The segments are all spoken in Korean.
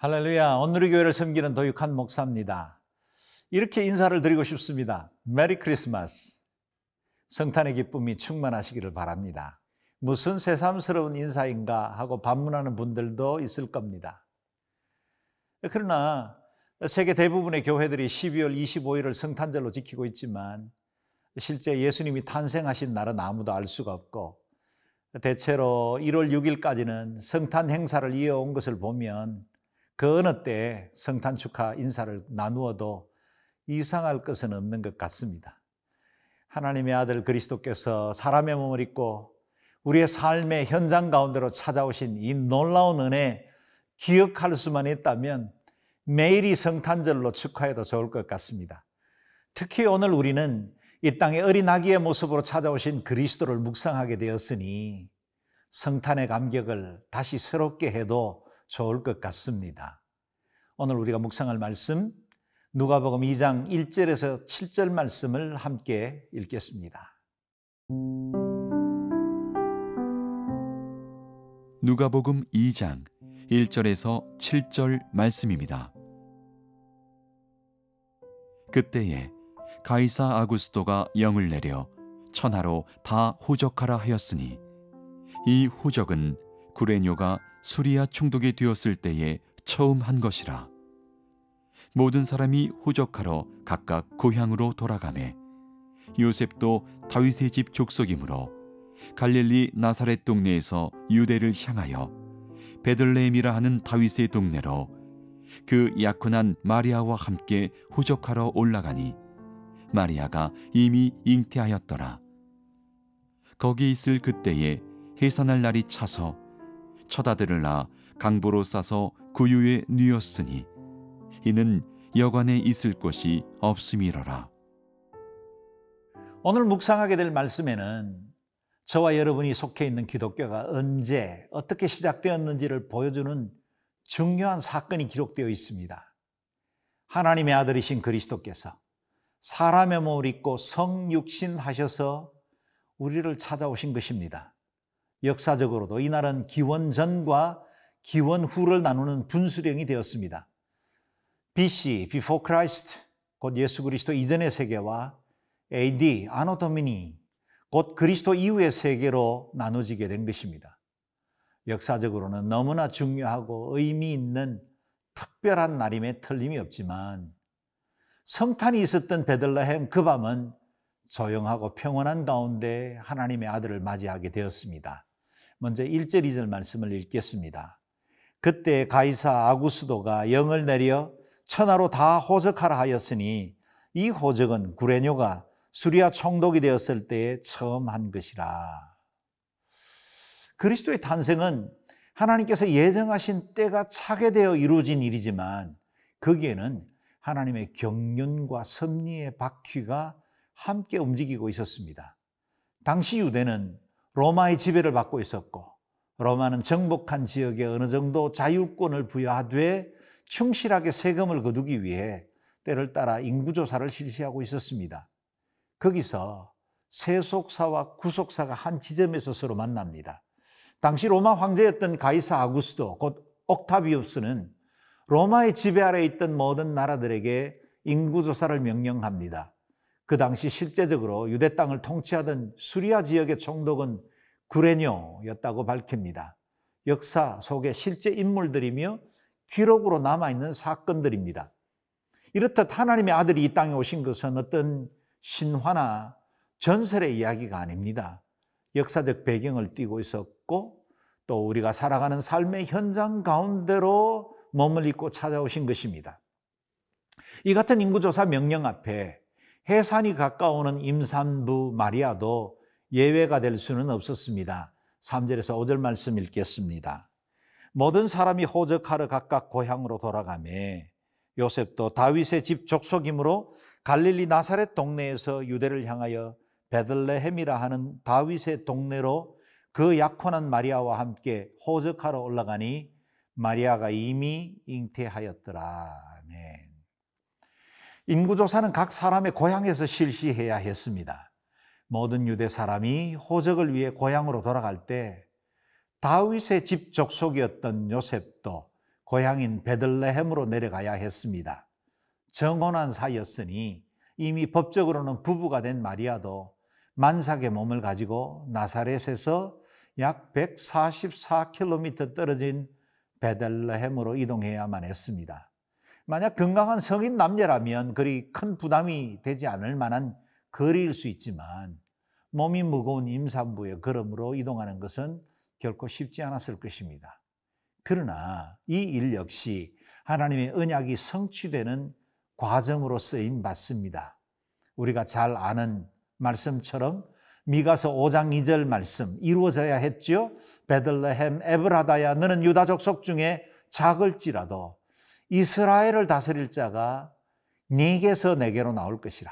할렐루야. 오늘의 교회를 섬기는 도육한 목사입니다. 이렇게 인사를 드리고 싶습니다. 메리 크리스마스. 성탄의 기쁨이 충만하시기를 바랍니다. 무슨 새삼스러운 인사인가 하고 반문하는 분들도 있을 겁니다. 그러나 세계 대부분의 교회들이 12월 25일을 성탄절로 지키고 있지만 실제 예수님이 탄생하신 날은 아무도 알 수가 없고, 대체로 1월 6일까지는 성탄 행사를 이어온 것을 보면 그 어느 때 성탄 축하 인사를 나누어도 이상할 것은 없는 것 같습니다. 하나님의 아들 그리스도께서 사람의 몸을 입고 우리의 삶의 현장 가운데로 찾아오신 이 놀라운 은혜 기억할 수만 있다면 매일이 성탄절로 축하해도 좋을 것 같습니다. 특히 오늘 우리는 이 땅에 어린 아기의 모습으로 찾아오신 그리스도를 묵상하게 되었으니 성탄의 감격을 다시 새롭게 해도 좋을 것 같습니다. 오늘 우리가 묵상할 말씀 누가복음 2장 1절에서 7절 말씀을 함께 읽겠습니다. 누가복음 2장 1절에서 7절 말씀입니다. 그때에 가이사 아구스도가 영을 내려 천하로 다 호적하라 하였으니 이 호적은 구레뇨가 수리아 총독이 되었을 때에 처음 한 것이라. 모든 사람이 호적하러 각각 고향으로 돌아가매 요셉도 다윗의 집 족속이므로 갈릴리 나사렛 동네에서 유대를 향하여 베들레헴이라 하는 다윗의 동네로 그 약혼한 마리아와 함께 호적하러 올라가니 마리아가 이미 잉태하였더라. 거기 있을 그때에 해산할 날이 차서 첫 아들을 낳아 강보로 싸서 구유에 뉘었으니 이는 여관에 있을 곳이 없음이로라. 오늘 묵상하게 될 말씀에는 저와 여러분이 속해 있는 기독교가 언제 어떻게 시작되었는지를 보여주는 중요한 사건이 기록되어 있습니다. 하나님의 아들이신 그리스도께서 사람의 몸을 입고 성육신하셔서 우리를 찾아오신 것입니다. 역사적으로도 이날은 기원 전과 기원 후를 나누는 분수령이 되었습니다. BC, Before Christ, 곧 예수 그리스도 이전의 세계와 AD, 아노 도미니, 곧 그리스도 이후의 세계로 나눠지게 된 것입니다. 역사적으로는 너무나 중요하고 의미 있는 특별한 날임에 틀림이 없지만 성탄이 있었던 베들레헴 그 밤은 조용하고 평온한 가운데 하나님의 아들을 맞이하게 되었습니다. 먼저 1절 2절 말씀을 읽겠습니다. 그때 가이사 아구스도가 영을 내려 천하로 다 호적하라 하였으니 이 호적은 구레뇨가 수리아 총독이 되었을 때에 처음 한 것이라. 그리스도의 탄생은 하나님께서 예정하신 때가 차게 되어 이루어진 일이지만 거기에는 하나님의 경륜과 섭리의 바퀴가 함께 움직이고 있었습니다. 당시 유대는 로마의 지배를 받고 있었고 로마는 정복한 지역에 어느 정도 자율권을 부여하되 충실하게 세금을 거두기 위해 때를 따라 인구조사를 실시하고 있었습니다. 거기서 세속사와 구속사가 한 지점에서 서로 만납니다. 당시 로마 황제였던 가이사 아구스도 곧 옥타비우스는 로마의 지배 아래에 있던 모든 나라들에게 인구조사를 명령합니다. 그 당시 실제적으로 유대 땅을 통치하던 수리아 지역의 총독은 구레뇨였다고 밝힙니다. 역사 속의 실제 인물들이며 기록으로 남아있는 사건들입니다. 이렇듯 하나님의 아들이 이 땅에 오신 것은 어떤 신화나 전설의 이야기가 아닙니다. 역사적 배경을 띠고 있었고 또 우리가 살아가는 삶의 현장 가운데로 몸을 입고 찾아오신 것입니다. 이 같은 인구조사 명령 앞에 해산이 가까우는 임산부 마리아도 예외가 될 수는 없었습니다. 3절에서 5절 말씀 읽겠습니다. 모든 사람이 호적하러 각각 고향으로 돌아가매 요셉도 다윗의 집 족속이므로 갈릴리 나사렛 동네에서 유대를 향하여 베들레헴이라 하는 다윗의 동네로 그 약혼한 마리아와 함께 호적하러 올라가니 마리아가 이미 잉태하였더라. 아멘. 인구조사는 각 사람의 고향에서 실시해야 했습니다. 모든 유대 사람이 호적을 위해 고향으로 돌아갈 때 다윗의 집 족속이었던 요셉도 고향인 베들레헴으로 내려가야 했습니다. 정혼한 사이였으니 이미 법적으로는 부부가 된 마리아도 만삭의 몸을 가지고 나사렛에서 약 144km 떨어진 베들레헴으로 이동해야만 했습니다. 만약 건강한 성인 남녀라면 그리 큰 부담이 되지 않을 만한 거리일 수 있지만 몸이 무거운 임산부의 걸음으로 이동하는 것은 결코 쉽지 않았을 것입니다. 그러나 이 일 역시 하나님의 언약이 성취되는 과정으로 쓰임 받습니다. 우리가 잘 아는 말씀처럼 미가서 5장 2절 말씀 이루어져야 했죠. 베들레헴 에브라다야 너는 유다 족속 중에 작을지라도 이스라엘을 다스릴 자가 네게서 내게로 나올 것이라.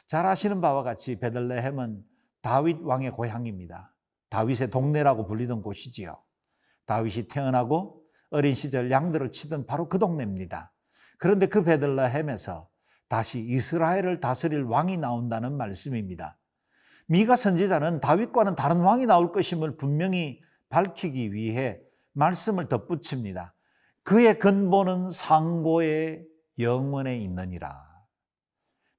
잘 아시는 바와 같이 베들레헴은 다윗 왕의 고향입니다. 다윗의 동네라고 불리던 곳이지요. 다윗이 태어나고 어린 시절 양들을 치던 바로 그 동네입니다. 그런데 그 베들레헴에서 다시 이스라엘을 다스릴 왕이 나온다는 말씀입니다. 미가 선지자는 다윗과는 다른 왕이 나올 것임을 분명히 밝히기 위해 말씀을 덧붙입니다. 그의 근본은 상고의 영원에 있느니라.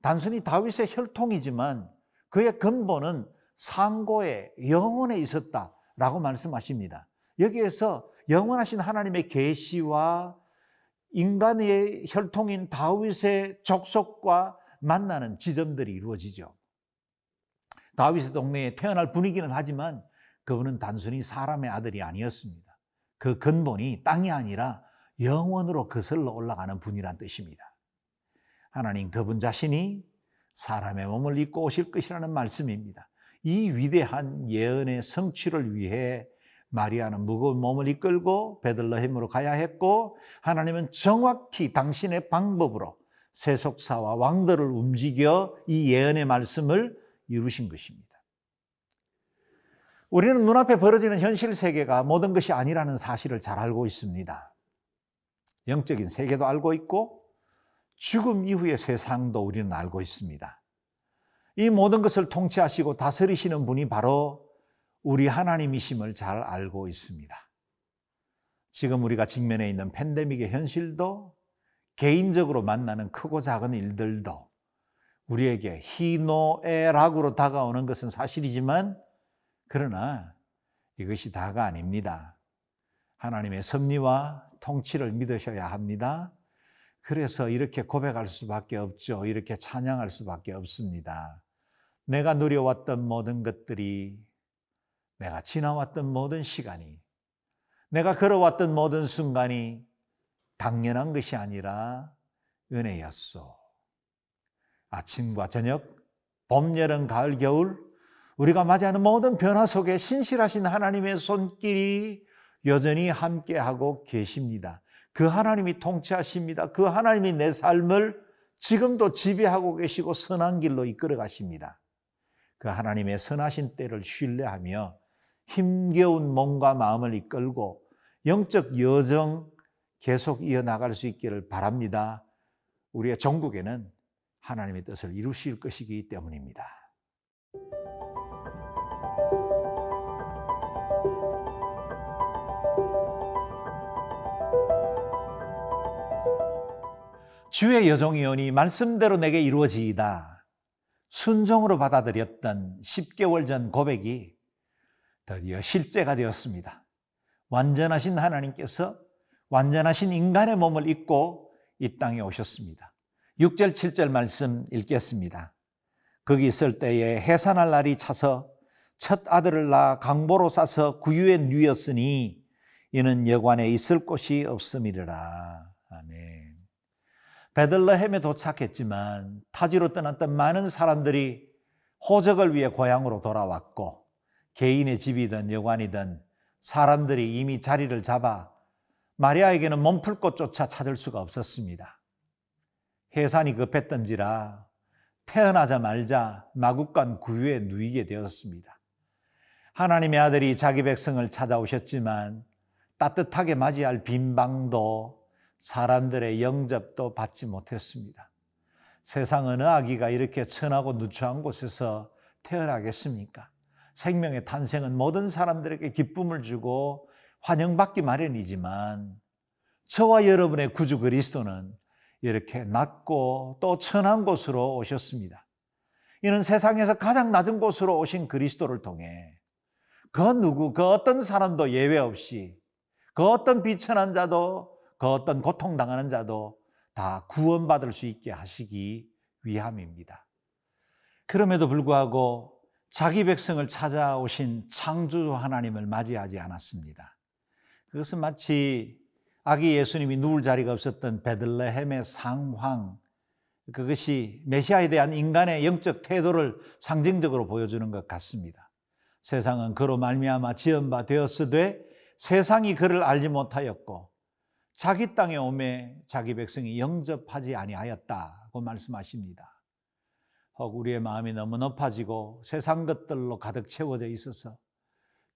단순히 다윗의 혈통이지만 그의 근본은 상고의 영원에 있었다라고 말씀하십니다. 여기에서 영원하신 하나님의 계시와 인간의 혈통인 다윗의 족속과 만나는 지점들이 이루어지죠. 다윗의 동네에 태어날 분이기는 하지만 그분은 단순히 사람의 아들이 아니었습니다. 그 근본이 땅이 아니라 영원으로 거슬러 올라가는 분이란 뜻입니다. 하나님 그분 자신이 사람의 몸을 입고 오실 것이라는 말씀입니다. 이 위대한 예언의 성취를 위해 마리아는 무거운 몸을 이끌고 베들레헴으로 가야 했고 하나님은 정확히 당신의 방법으로 세속사와 왕들을 움직여 이 예언의 말씀을 이루신 것입니다. 우리는 눈앞에 벌어지는 현실 세계가 모든 것이 아니라는 사실을 잘 알고 있습니다. 영적인 세계도 알고 있고 죽음 이후의 세상도 우리는 알고 있습니다. 이 모든 것을 통치하시고 다스리시는 분이 바로 우리 하나님이심을 잘 알고 있습니다. 지금 우리가 직면해 있는 팬데믹의 현실도 개인적으로 만나는 크고 작은 일들도 우리에게 희노애락으로 다가오는 것은 사실이지만 그러나 이것이 다가 아닙니다. 하나님의 섭리와 통치를 믿으셔야 합니다. 그래서 이렇게 고백할 수밖에 없죠. 이렇게 찬양할 수밖에 없습니다. 내가 누려왔던 모든 것들이, 내가 지나왔던 모든 시간이, 내가 걸어왔던 모든 순간이 당연한 것이 아니라 은혜였소. 아침과 저녁, 봄, 여름, 가을, 겨울 우리가 맞이하는 모든 변화 속에 신실하신 하나님의 손길이 여전히 함께하고 계십니다. 그 하나님이 통치하십니다. 그 하나님이 내 삶을 지금도 지배하고 계시고 선한 길로 이끌어 가십니다. 그 하나님의 선하신 때를 신뢰하며 힘겨운 몸과 마음을 이끌고 영적 여정 계속 이어나갈 수 있기를 바랍니다. 우리의 종국에는 하나님의 뜻을 이루실 것이기 때문입니다. 주의 여종이오니 말씀대로 내게 이루어지이다. 순종으로 받아들였던 10개월 전 고백이 드디어 실제가 되었습니다. 완전하신 하나님께서 완전하신 인간의 몸을 입고 이 땅에 오셨습니다. 6절 7절 말씀 읽겠습니다. 거기 있을 때에 해산할 날이 차서 첫 아들을 낳아 강보로 싸서 구유에 누였으니 이는 여관에 있을 곳이 없음이라. 아멘. 베들레헴에 도착했지만 타지로 떠났던 많은 사람들이 호적을 위해 고향으로 돌아왔고 개인의 집이든 여관이든 사람들이 이미 자리를 잡아 마리아에게는 몸풀 곳조차 찾을 수가 없었습니다. 해산이 급했던지라 태어나자마자 마국간 구유에 누이게 되었습니다. 하나님의 아들이 자기 백성을 찾아오셨지만 따뜻하게 맞이할 빈방도 사람들의 영접도 받지 못했습니다. 세상 어느 아기가 이렇게 천하고 누추한 곳에서 태어나겠습니까? 생명의 탄생은 모든 사람들에게 기쁨을 주고 환영받기 마련이지만 저와 여러분의 구주 그리스도는 이렇게 낮고 또 천한 곳으로 오셨습니다. 이는 세상에서 가장 낮은 곳으로 오신 그리스도를 통해 그 어떤 사람도 예외 없이 그 어떤 비천한 자도 그 어떤 고통당하는 자도 다 구원받을 수 있게 하시기 위함입니다. 그럼에도 불구하고 자기 백성을 찾아오신 창조 하나님을 맞이하지 않았습니다. 그것은 마치 아기 예수님이 누울 자리가 없었던 베들레헴의 상황, 그것이 메시아에 대한 인간의 영적 태도를 상징적으로 보여주는 것 같습니다. 세상은 그로 말미암아 지은 바 되었으되 세상이 그를 알지 못하였고 자기 땅에 오매 자기 백성이 영접하지 아니하였다고 말씀하십니다. 혹 우리의 마음이 너무 높아지고 세상 것들로 가득 채워져 있어서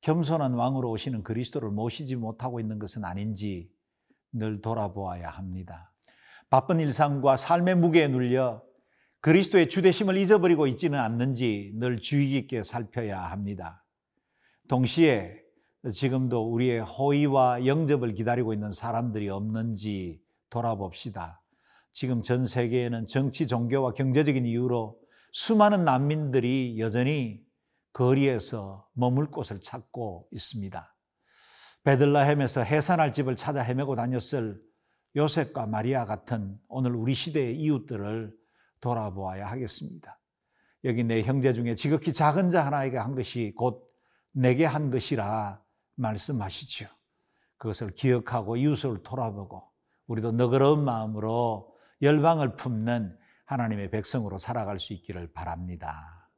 겸손한 왕으로 오시는 그리스도를 모시지 못하고 있는 것은 아닌지 늘 돌아보아야 합니다. 바쁜 일상과 삶의 무게에 눌려 그리스도의 주되심을 잊어버리고 있지는 않는지 늘 주의 깊게 살펴야 합니다. 동시에 지금도 우리의 호의와 영접을 기다리고 있는 사람들이 없는지 돌아봅시다. 지금 전 세계에는 정치, 종교와 경제적인 이유로 수많은 난민들이 여전히 거리에서 머물 곳을 찾고 있습니다. 베들레헴에서 해산할 집을 찾아 헤매고 다녔을 요셉과 마리아 같은 오늘 우리 시대의 이웃들을 돌아보아야 하겠습니다. 여기 내 형제 중에 지극히 작은 자 하나에게 한 것이 곧 내게 한 것이라 말씀하시죠. 그것을 기억하고 이웃을 돌아보고 우리도 너그러운 마음으로 열방을 품는 하나님의 백성으로 살아갈 수 있기를 바랍니다.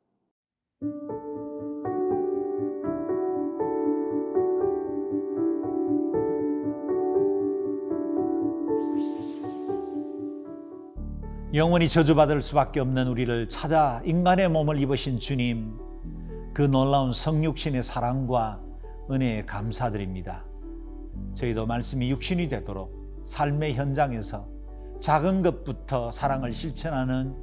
영원히 저주받을 수밖에 없는 우리를 찾아 인간의 몸을 입으신 주님, 그 놀라운 성육신의 사랑과 은혜에 감사드립니다. 저희도 말씀이 육신이 되도록 삶의 현장에서 작은 것부터 사랑을 실천하는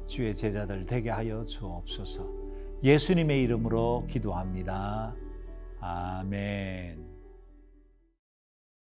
주의 제자들 되게 하여 주옵소서. 예수님의 이름으로 기도합니다. 아멘.